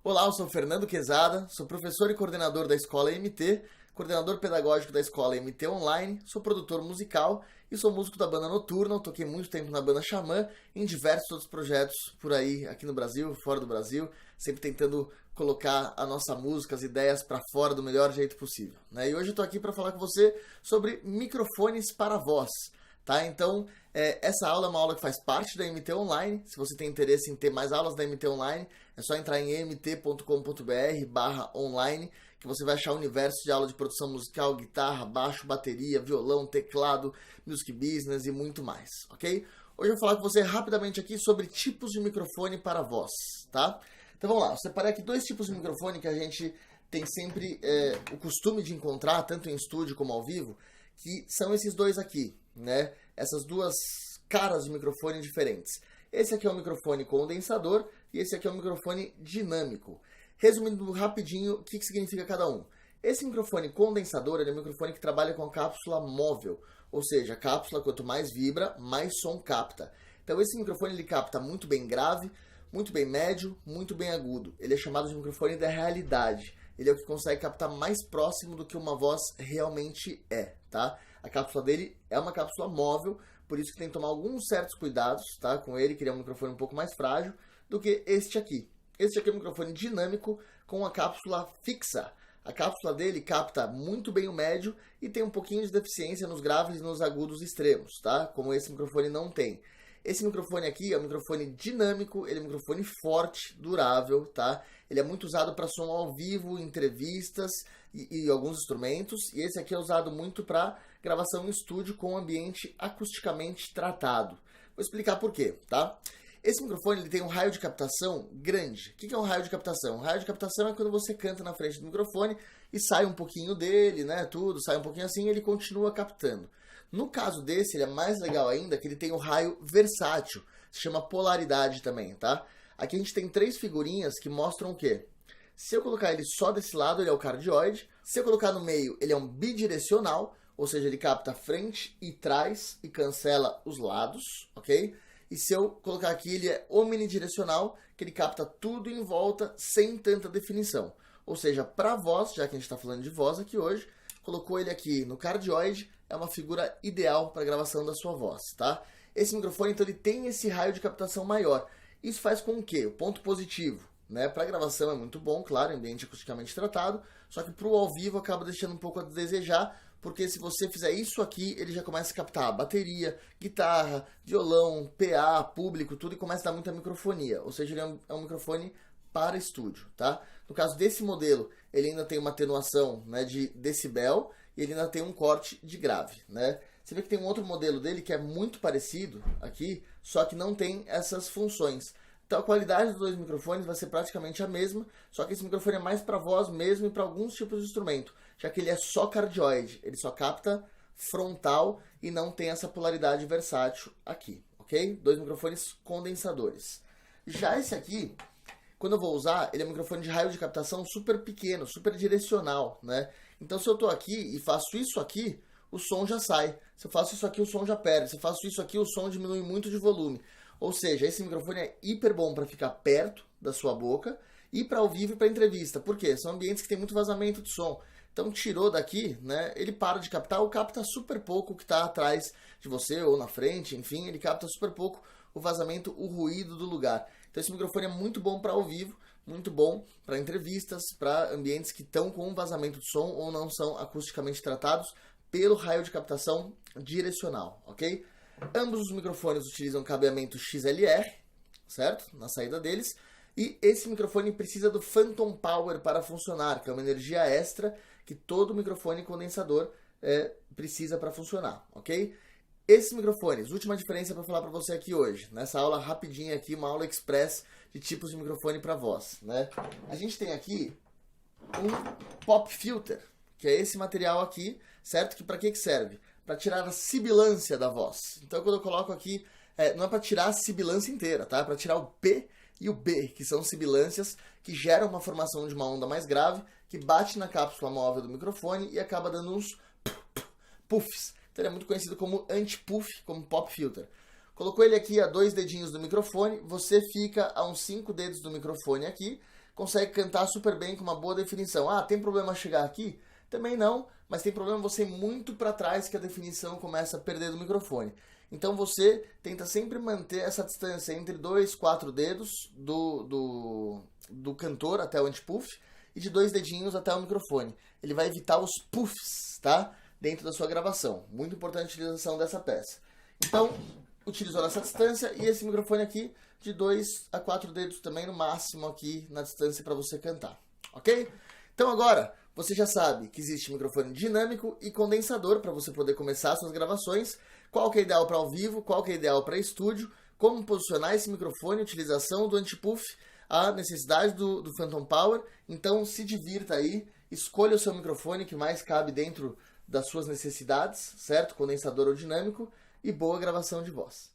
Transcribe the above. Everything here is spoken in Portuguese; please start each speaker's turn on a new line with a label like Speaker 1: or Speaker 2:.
Speaker 1: Olá, eu sou Fernando Quezada, sou professor e coordenador da Escola MT, coordenador pedagógico da Escola MT Online, sou produtor musical e sou músico da banda Noturna. Eu toquei muito tempo na banda Xamã e em diversos outros projetos por aí, aqui no Brasil, fora do Brasil, sempre tentando colocar a nossa música, as ideias para fora do melhor jeito possível, né? E hoje eu estou aqui para falar com você sobre microfones para voz. Tá? Então, essa aula é uma aula que faz parte da MT Online. Se você tem interesse em ter mais aulas da MT Online, é só entrar em mt.com.br/online, que você vai achar o universo de aula de produção musical, guitarra, baixo, bateria, violão, teclado, music business e muito mais, ok? Hoje eu vou falar com você rapidamente aqui sobre tipos de microfone para voz, tá? Então vamos lá, eu separei aqui dois tipos de microfone que a gente tem sempre o costume de encontrar, tanto em estúdio como ao vivo, que são esses dois aqui, né? Essas duas caras de microfone diferentes. Esse aqui é um microfone condensador e esse aqui é um microfone dinâmico. Resumindo rapidinho, o que significa cada um? Esse microfone condensador é um microfone que trabalha com a cápsula móvel, ou seja, a cápsula quanto mais vibra, mais som capta. Então esse microfone ele capta muito bem grave, muito bem médio, muito bem agudo. Ele é chamado de microfone da realidade. Ele é o que consegue captar mais próximo do que uma voz realmente é, tá? A cápsula dele é uma cápsula móvel, por isso que tem que tomar alguns certos cuidados, tá? Com ele, que ele é um microfone um pouco mais frágil do que este aqui. Este aqui é um microfone dinâmico com a cápsula fixa. A cápsula dele capta muito bem o médio e tem um pouquinho de deficiência nos graves e nos agudos extremos, tá? Como esse microfone não tem. Esse microfone aqui é um microfone dinâmico, ele é um microfone forte, durável, tá? Ele é muito usado para som ao vivo, entrevistas e alguns instrumentos. E esse aqui é usado muito para gravação em estúdio com ambiente acusticamente tratado. Vou explicar por quê, tá? Esse microfone ele tem um raio de captação grande. O que é um raio de captação? Um raio de captação é quando você canta na frente do microfone e sai um pouquinho dele, né? Tudo, sai um pouquinho assim e ele continua captando. No caso desse, ele é mais legal ainda que ele tem o raio versátil, se chama polaridade também, tá? Aqui a gente tem três figurinhas que mostram o quê? Se eu colocar ele só desse lado, ele é o cardioide. Se eu colocar no meio, ele é um bidirecional, ou seja, ele capta frente e trás e cancela os lados, ok? E se eu colocar aqui, ele é omnidirecional, que ele capta tudo em volta sem tanta definição. Ou seja, para voz, já que a gente está falando de voz aqui hoje, colocou ele aqui no cardioide, é uma figura ideal para a gravação da sua voz, tá? Esse microfone, então, ele tem esse raio de captação maior. Isso faz com que, o ponto positivo, né? Para a gravação é muito bom, claro, ambiente acusticamente tratado, só que para o ao vivo acaba deixando um pouco a desejar, porque se você fizer isso aqui, ele já começa a captar bateria, guitarra, violão, PA, público, tudo, e começa a dar muita microfonia. Ou seja, ele é um microfone para estúdio, tá? No caso desse modelo, ele ainda tem uma atenuação, né, de decibel e ele ainda tem um corte de grave, né? Você vê que tem um outro modelo dele que é muito parecido aqui, só que não tem essas funções. Então a qualidade dos dois microfones vai ser praticamente a mesma, só que esse microfone é mais para voz mesmo e para alguns tipos de instrumento, já que ele é só cardioide, ele só capta frontal e não tem essa polaridade versátil aqui, ok? Dois microfones condensadores. Já esse aqui, quando eu vou usar, ele é um microfone de raio de captação super pequeno, super direcional, né? Então se eu estou aqui e faço isso aqui, o som já sai. Se eu faço isso aqui, o som já perde. Se eu faço isso aqui, o som diminui muito de volume. Ou seja, esse microfone é hiper bom para ficar perto da sua boca e para ao vivo e para entrevista. Por quê? São ambientes que tem muito vazamento de som. Então tirou daqui, né? Ele para de captar ou capta super pouco o que está atrás de você ou na frente. Enfim, ele capta super pouco o vazamento, o ruído do lugar. Então esse microfone é muito bom para ao vivo, muito bom para entrevistas, para ambientes que estão com vazamento de som ou não são acusticamente tratados pelo raio de captação direcional, ok? Ambos os microfones utilizam cabeamento XLR, certo? Na saída deles. E esse microfone precisa do Phantom Power para funcionar, que é uma energia extra que todo microfone condensador precisa para funcionar, ok? Esses microfones, última diferença para falar para você aqui hoje, nessa aula rapidinha aqui, uma aula express de tipos de microfone para voz, né? A gente tem aqui um pop filter, que é esse material aqui, certo? Que para que serve? Para tirar a sibilância da voz. Então quando eu coloco aqui, não é para tirar a sibilância inteira, tá? É para tirar o P e o B, que são sibilâncias que geram uma formação de uma onda mais grave, que bate na cápsula móvel do microfone e acaba dando uns puffs. Então ele é muito conhecido como anti-puff, como pop filter. Colocou ele aqui a 2 dedinhos do microfone, você fica a uns 5 dedos do microfone aqui, consegue cantar super bem com uma boa definição. Ah, tem problema chegar aqui? Também não, mas tem problema você ir muito para trás que a definição começa a perder do microfone. Então você tenta sempre manter essa distância entre 2, 4 dedos do cantor até o anti-puff e de 2 dedinhos até o microfone. Ele vai evitar os puffs, tá? Dentro da sua gravação. Muito importante a utilização dessa peça. Então, utilizou nessa distância e esse microfone aqui de 2 a 4 dedos também no máximo aqui na distância para você cantar, ok? Então agora, você já sabe que existe microfone dinâmico e condensador para você poder começar suas gravações, qual que é ideal para ao vivo, qual que é ideal para estúdio, como posicionar esse microfone, utilização do anti-puff, a necessidade do Phantom Power. Então se divirta aí, escolha o seu microfone que mais cabe dentro das suas necessidades, certo? Condensador ou dinâmico, e boa gravação de voz.